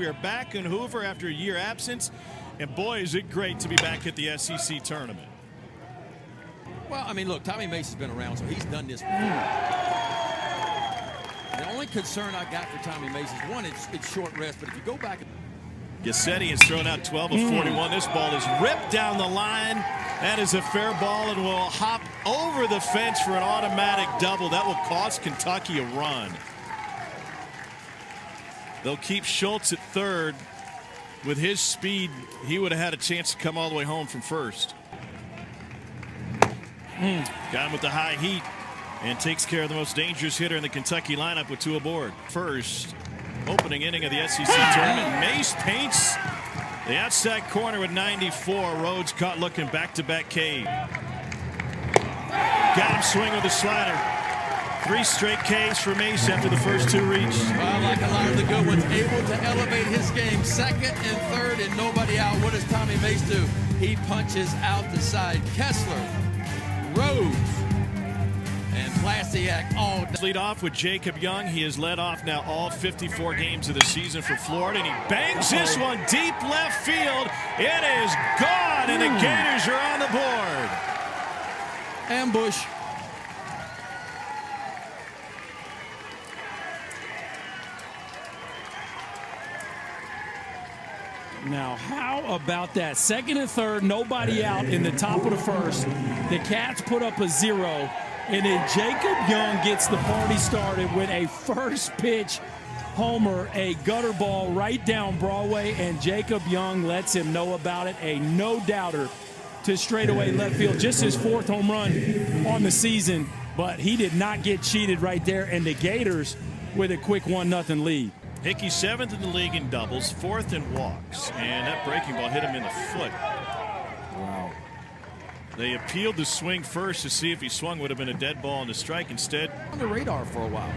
We are back in Hoover after a year absence, and boy, is it great to be back at the SEC tournament. Well, I mean, look, Tommy Mace has been around, so he's done this before. The only concern I got for Tommy Mace is, one, it's short rest, but if you go back. Gassetti has thrown out 12 of 41. This ball is ripped down the line. That is a fair ball and will hop over the fence for an automatic double. That will cost Kentucky a run. They'll keep Schultz at third. With his speed, he would have had a chance to come all the way home from first. Got him with the high heat and takes care of the most dangerous hitter in the Kentucky lineup with 2 aboard. First opening inning of the SEC tournament. Mace paints the outside corner with 94. Rhodes caught looking back-to-back K. Got him swing with a slider. 3 straight Ks for Mace after the first 2 reaches. Well, like a lot of the good ones, able to elevate his game second and third and nobody out. What does Tommy Mace do? He punches out the side. Kessler, Rhodes, and Plasiak all lead off with Jacob Young. He has led off now all 54 games of the season for Florida, and he bangs this one deep left field. It is gone, and the Gators are on the board. Ambush. Now, how about that? Second and third, nobody out in the top of the first. The Cats put up a 0, and then Jacob Young gets the party started with a first pitch homer, a gutter ball right down Broadway, and Jacob Young lets him know about it. A no-doubter to straightaway left field. Just his 4th home run on the season, but he did not get cheated right there, and the Gators with a quick 1-0 lead. Hickey 7th in the league in doubles, 4th in walks, and that breaking ball hit him in the foot. Wow. They appealed the swing first to see if he swung, would have been a dead ball and a strike. Instead, On the radar for a while.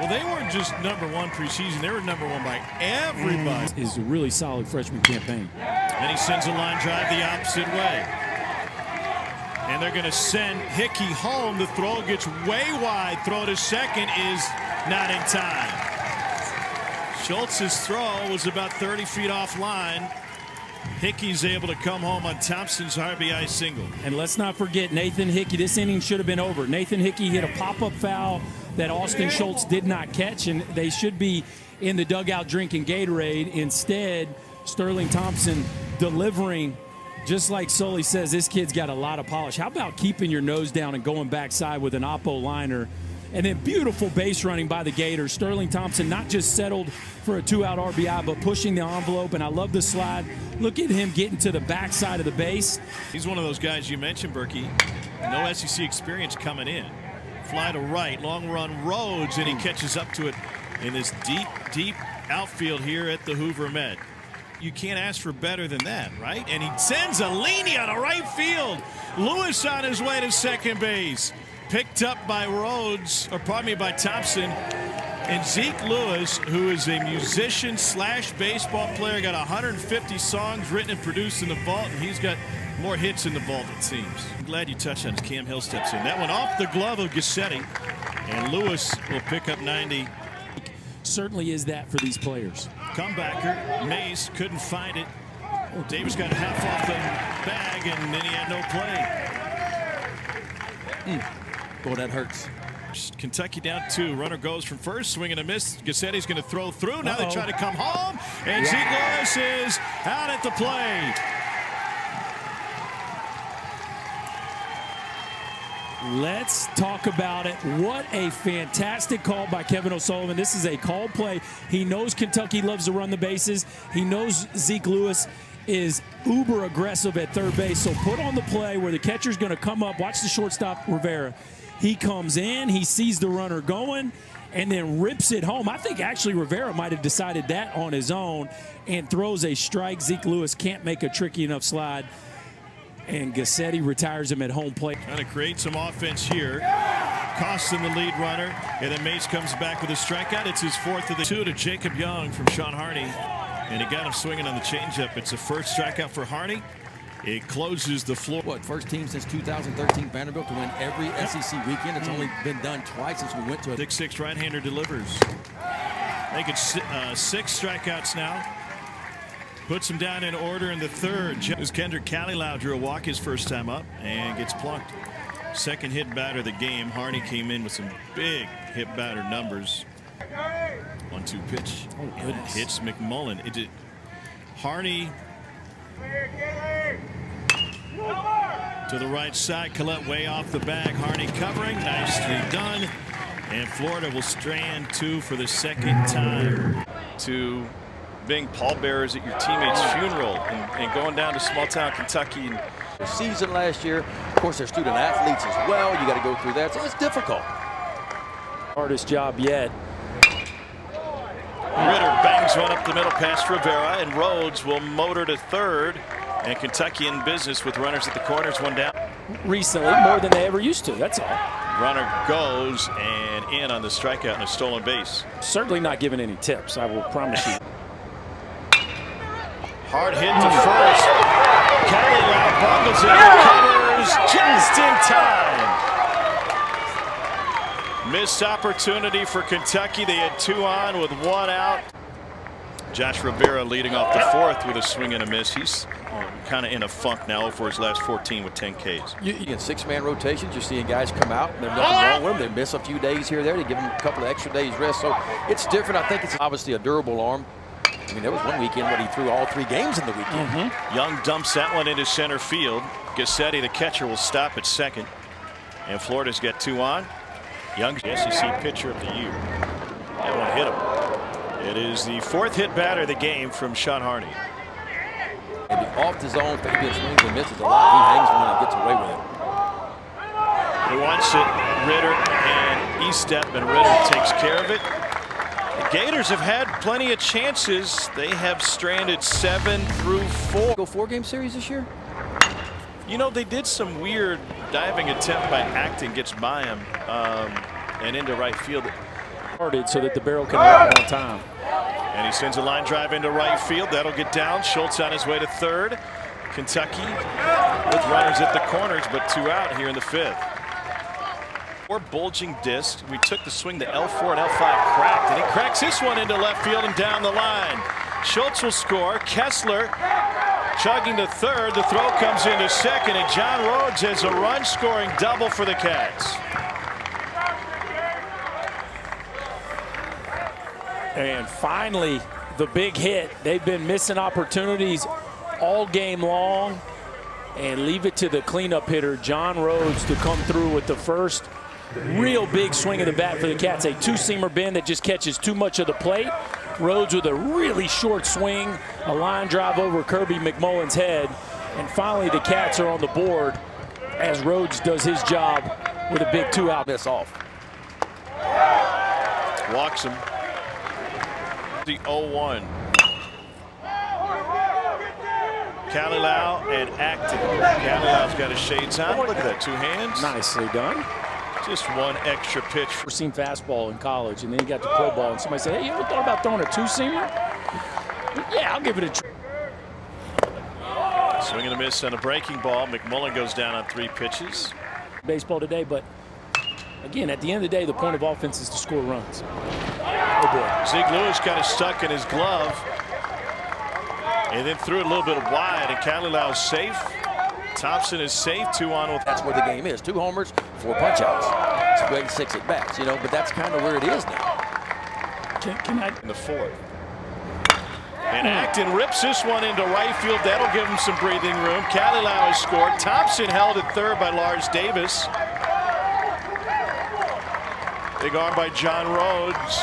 well, they weren't just #1 preseason, they were #1 by everybody. Is a really solid freshman campaign. And he sends a line drive the opposite way. And they're going to send Hickey home. The throw gets way wide. Throw to second is not in time. Schultz's throw was about 30 feet offline. Hickey's able to come home on Thompson's RBI single. And let's not forget Nathan Hickey. This inning should have been over. Nathan Hickey hit a pop-up foul that Austin Schultz did not catch, and they should be in the dugout drinking Gatorade. Instead, Sterling Thompson delivering, just like Sully says, this kid's got a lot of polish. How about keeping your nose down and going backside with an oppo liner? And then beautiful base running by the Gators. Sterling Thompson not just settled for a 2-out RBI, but pushing the envelope. And I love the slide. Look at him getting to the backside of the base. He's one of those guys you mentioned, Berkey. No SEC experience coming in. Fly to right, long run Rhodes, and he catches up to it in this deep outfield here at the Hoover Met. You can't ask for better than that, right? And he sends a leanie out of right field. Lewis on his way to second base. Picked up by Rhodes, or pardon me, by Thompson. And Zeke Lewis, who is a musician / baseball player, got 150 songs written and produced in the vault, and he's got more hits in the vault, it seems. I'm glad you touched on it. Cam Hill steps in. That one off the glove of Gassetti, and Lewis will pick up 90. Certainly is that for these players. Comebacker, Mace couldn't find it. Davis got half off the bag, and then he had no play. Boy, that hurts. Kentucky down 2. Runner goes from first, swing and a miss. Gassetti's going to throw through. Now they try to come home, and Zeke Lewis is out at the plate. Let's talk about it. What a fantastic call by Kevin O'Sullivan. This is a called play. He knows Kentucky loves to run the bases. He knows Zeke Lewis is uber aggressive at third base. So put on the play where the catcher's going to come up. Watch the shortstop, Rivera. He comes in, he sees the runner going, and then rips it home. I think actually Rivera might have decided that on his own and throws a strike. Zeke Lewis can't make a tricky enough slide, and Gassetti retires him at home plate. Trying to create some offense here. Costing the lead runner, and then Mace comes back with a strikeout. It's his 4th of the 2 to Jacob Young from Sean Harney, and he got him swinging on the changeup. It's the first strikeout for Harney. It closes the floor. What, first team since 2013 Vanderbilt to win every SEC weekend. It's only been done twice since we went to it. 6'6" right-hander delivers. Making 6 strikeouts now. Puts him down in order in the third. As Kendrick Calilau drew a walk his first time up and gets plunked. Second hit batter of the game. Harney came in with some big hit batter numbers. 1-2 pitch. Oh, goodness. Hits McMullen. It did. Harney to the right side. Collette way off the bag. Harney covering. Nicely done. And Florida will strand 2 for the second time. To being pallbearers at your teammate's funeral and going down to small town Kentucky. Season last year, of course, they're student athletes as well. You got to go through that, so it's difficult. Hardest job yet. Ritter bangs one up the middle past Rivera, and Rhodes will motor to third. And Kentucky in business with runners at the corners, 1 down. Recently, more than they ever used to, that's all. Runner goes and in on the strikeout and a stolen base. Certainly not giving any tips, I will promise you. Hard hit to first. Calilau bungles it, covers just in time. Missed opportunity for Kentucky. They had 2 on with 1 out. Josh Rivera leading off the 4th with a swing and a miss. He's kind of in a funk now for his last 14 with 10 Ks. In 6-man rotations, you're seeing guys come out, and there's nothing wrong with them. They miss a few days here or there to give them a couple of extra days rest. So it's different. I think it's obviously a durable arm. I mean, there was one weekend when he threw all 3 games in the weekend. Young dumps that one into center field. Gassetti, the catcher, will stop at second. And Florida's got 2 on. Young, SEC pitcher of the year. That one hit him. It is the 4th hit batter of the game from Sean Harney. Maybe off the zone, Fabian swings and misses a lot. He hangs one and gets away with it. He wants it. Ritter and Estep, and Ritter takes care of it. The Gators have had plenty of chances. They have stranded 7 through 4. Go 4-game series this year? You know, they did some weird diving attempt by Acton, gets by him and into right field. So that the barrel can run on time. And he sends a line drive into right field. That'll get down. Schultz on his way to third. Kentucky with runners at the corners, but 2 out here in the 5th. 4 bulging discs. We took the swing. The L4 and L5 cracked, and he cracks this one into left field and down the line. Schultz will score. Kessler chugging to third. The throw comes into second, and John Rhodes has a run-scoring double for the Cats. And finally, the big hit. They've been missing opportunities all game long. And leave it to the cleanup hitter, John Rhodes, to come through with the first real big swing of the bat for the Cats. A 2-seamer bend that just catches too much of the plate. Rhodes with a really short swing, a line drive over Kirby McMullen's head. And finally, the Cats are on the board as Rhodes does his job with a big 2-out. Miss off. Walks him. The 0-1. Calilau and Acton. Calilau's got his shades on. Look at that, 2 hands. Nicely done. Just 1 extra pitch. We've seen fastball in college, and then you got the pro ball, and somebody said, hey, you ever thought about throwing a 2-seamer? Yeah, I'll give it a try. Swing and a miss on a breaking ball. McMullen goes down on 3 pitches. Baseball today, but again, at the end of the day, the point of offense is to score runs. Oh boy. Zeke Lewis kind of stuck in his glove and then threw it a little bit wide, and Calilau's safe. Thompson is safe. 2 on with. That's where the game is. 2 homers, 4 punch-outs. It's great 6 at bats, you know, but that's kind of where it is now. Can I? In the 4th. And Acton rips this one into right field. That'll give him some breathing room. Calilau has scored. Thompson held at third by Lars Davis. Big arm by John Rhodes.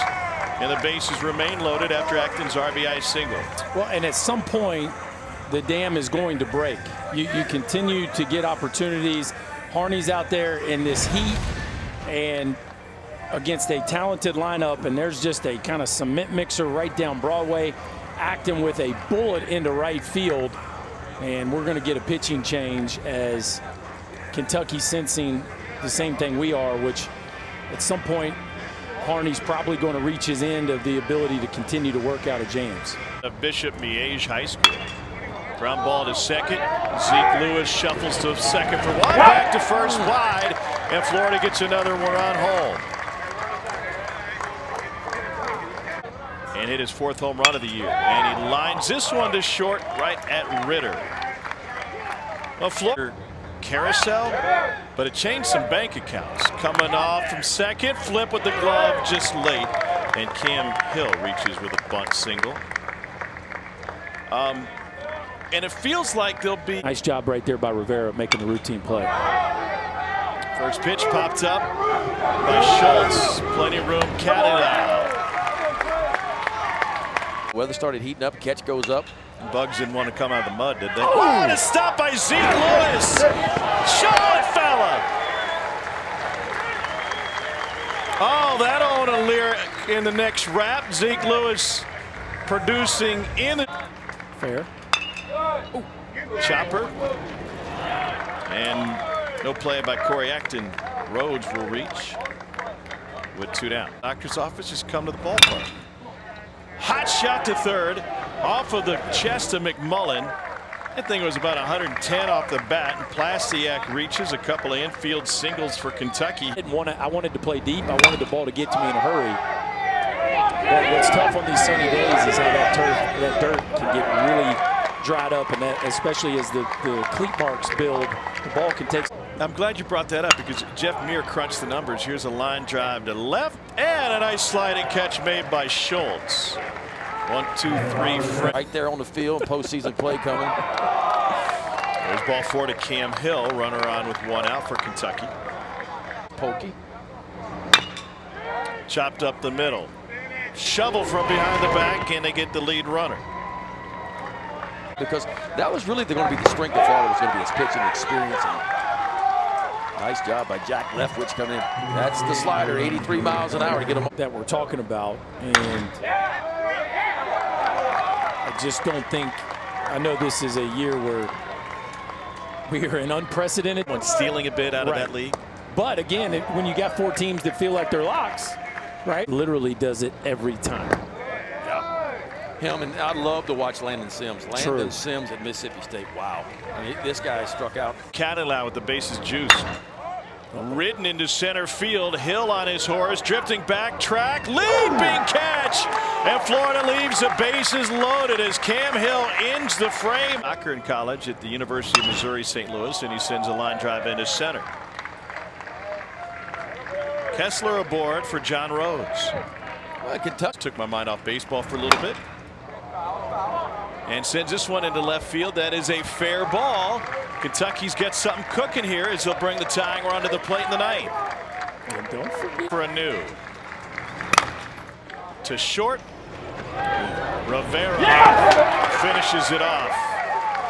And the bases remain loaded after Acton's RBI single. Well, and at some point, the dam is going to break. You continue to get opportunities. Harney's out there in this heat and against a talented lineup, and there's just a kind of cement mixer right down Broadway. Acton with a bullet into right field, and we're going to get a pitching change as Kentucky sensing the same thing we are, which at some point Harney's probably going to reach his end of the ability to continue to work out of jams. Of Bishop Miege High School. Ground ball to second. Zeke Lewis shuffles to second for 1. Back to first wide, and Florida gets another one on home. and hit his 4th home run of the year. And he lines this one to short right at Ritter. Well, Florida carousel, but it changed some bank accounts. Coming off from second, flip with the glove just late, and Cam Hill reaches with a bunt single. And it feels like there'll be... Nice job right there by Rivera making the routine play. First pitch popped up by Schultz. Plenty of room. Catalan. Weather started heating up. Catch goes up. Bugs didn't want to come out of the mud, did they? Oh, and a stop by Zeke Lewis. Shot, fella. Oh, that ought to lyric in the next rap. Zeke Lewis producing in the... Fair. Chopper. And no play by Corey Acton. Rhodes will reach with 2 down. Doctor's office has come to the ballpark. Hot shot to third off of the chest of McMullen. That thing was about 110 off the bat, and Plasiak reaches a couple of infield singles for Kentucky. I wanted to play deep. I wanted the ball to get to me in a hurry. But what's tough on these sunny days is how that dirt can get really dried up, and that, especially as the cleat marks build, the ball can take. I'm glad you brought that up because Jeff Muir crunched the numbers. Here's a line drive to left, and a nice sliding catch made by Schultz. 1, 2, 3. Right there on the field, postseason play coming. There's ball 4 to Cam Hill, runner on with 1 out for Kentucky. Pokey. Chopped up the middle. Shovel from behind the back, and they get the lead runner. Because that was really going to be the strength of Florida, was going to be his pitching experience. And nice job by Jack Leftwich coming in. That's the slider, 83 miles an hour to get him. That we're talking about, and I just don't think, I know this is a year where we are in unprecedented. One stealing a bit out of that league. But again, when you got 4 teams that feel like they're locks, right? Literally does it every time. Him, and I love to watch Landon Sims. Landon Sims at Mississippi State. Wow. I mean, this guy struck out. Catalan with the bases juiced. Ridden into center field. Hill on his horse, drifting back track, leaping catch, and Florida leaves the bases loaded as Cam Hill ends the frame. Soccer in college at the University of Missouri St. Louis, and he sends a line drive into center. Kessler aboard for John Rhodes. Well, Kentucky took my mind off baseball for a little bit. And sends this one into left field. That is a fair ball. Kentucky's got something cooking here as they'll bring the tying run to the plate in the ninth. And don't forget for a new. To short. Rivera finishes it off.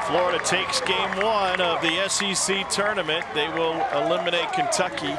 Florida takes game 1 of the SEC tournament. They will eliminate Kentucky.